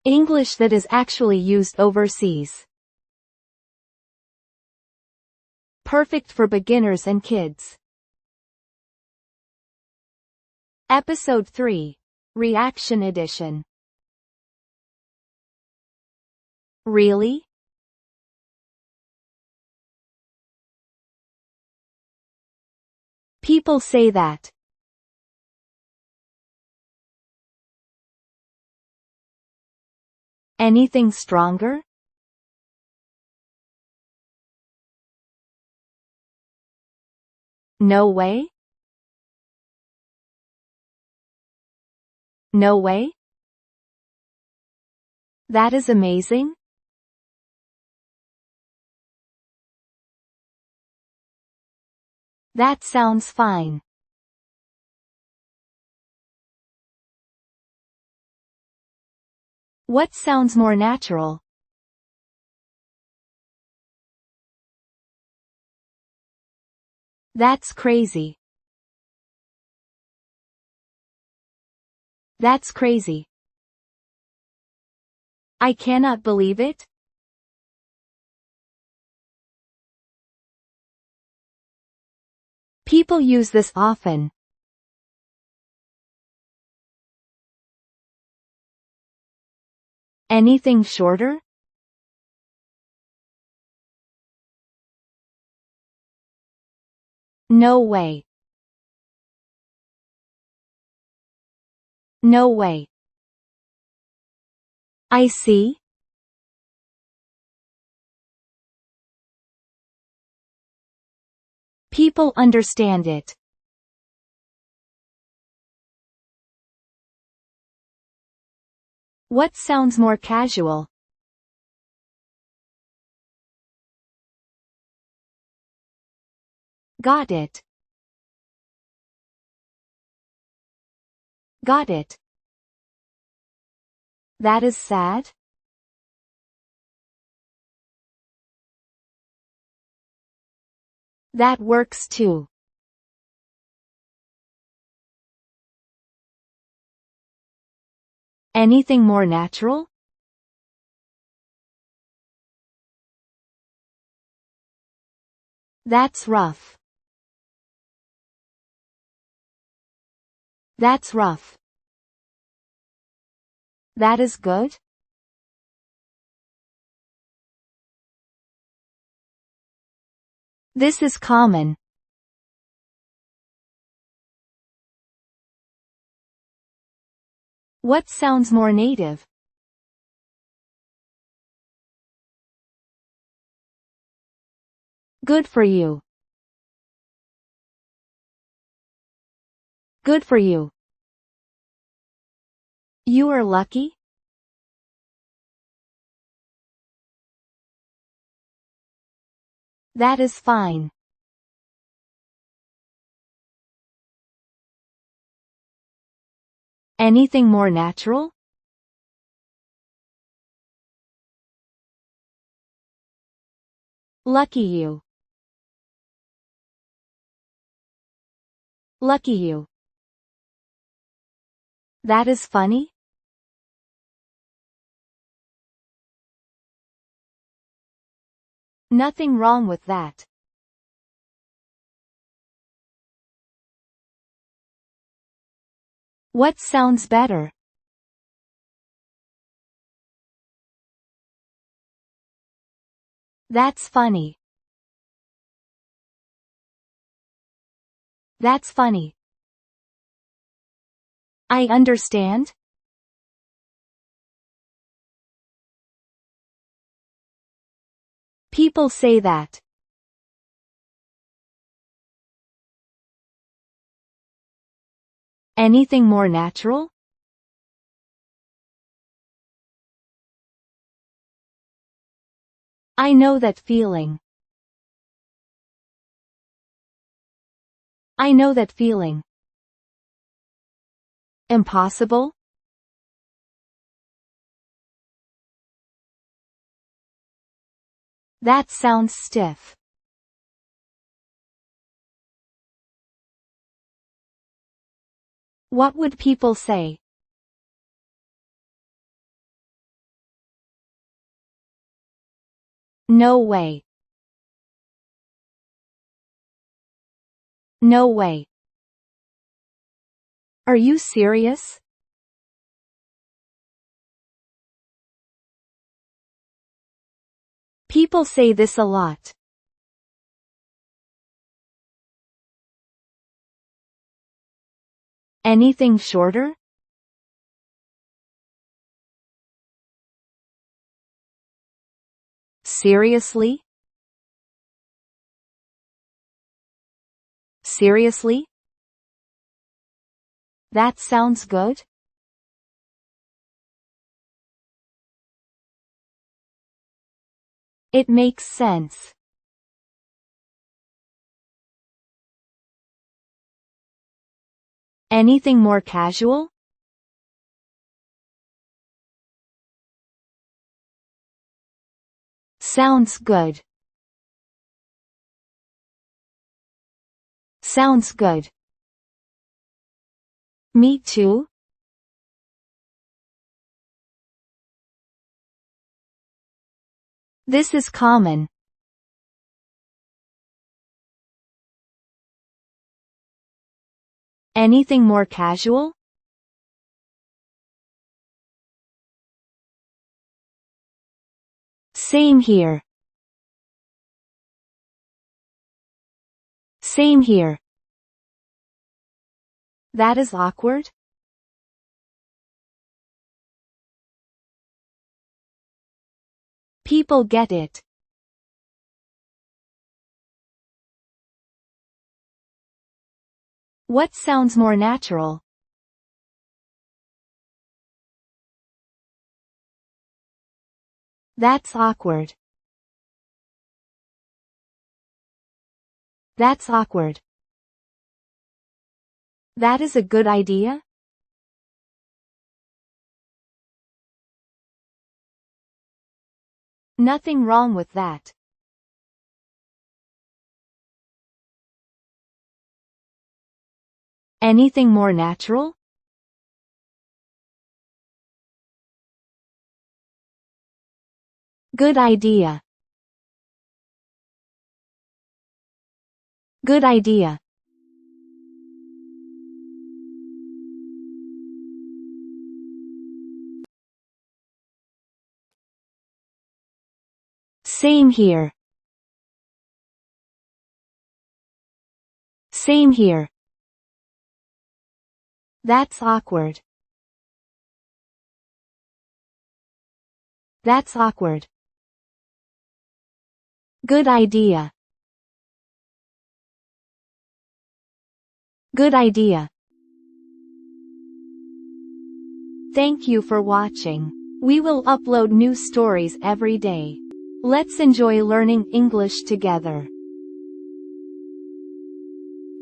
English that is actually used overseas. Perfect for beginners and kids. Episode 3. Reaction Edition. Really? People say that. Anything stronger? No way? No way? That is amazing. That sounds fine. What sounds more natural? That's crazy. That's crazy. I cannot believe it. People use this often. Anything shorter? No way. No way. I see. People understand it. What sounds more casual? Got it. Got it. That is sad. That works too. Anything more natural? That's rough. That's rough. That is good? This is common. What sounds more native? Good for you. Good for you. You are lucky? That is fine. Anything more natural? Lucky you. Lucky you. That is funny? Nothing wrong with that. What sounds better? That's funny. That's funny. I understand. People say that. Anything more natural? I know that feeling. I know that feeling. Impossible? That sounds stiff. What would people say? No way. No way. Are you serious? People say this a lot. Anything shorter? Seriously? Seriously? That sounds good? It makes sense. Anything more casual? Sounds good. Sounds good. Me too. This is common. Anything more casual? Same here. Same here. That is awkward? People get it. What sounds more natural? That's awkward. That's awkward. That is a good idea? Nothing wrong with that. Anything more natural? Good idea. Good idea. Same here. Same here. That's awkward. That's awkward. Good idea. Good idea. Thank you for watching. We will upload new stories every day. Let's enjoy learning English together.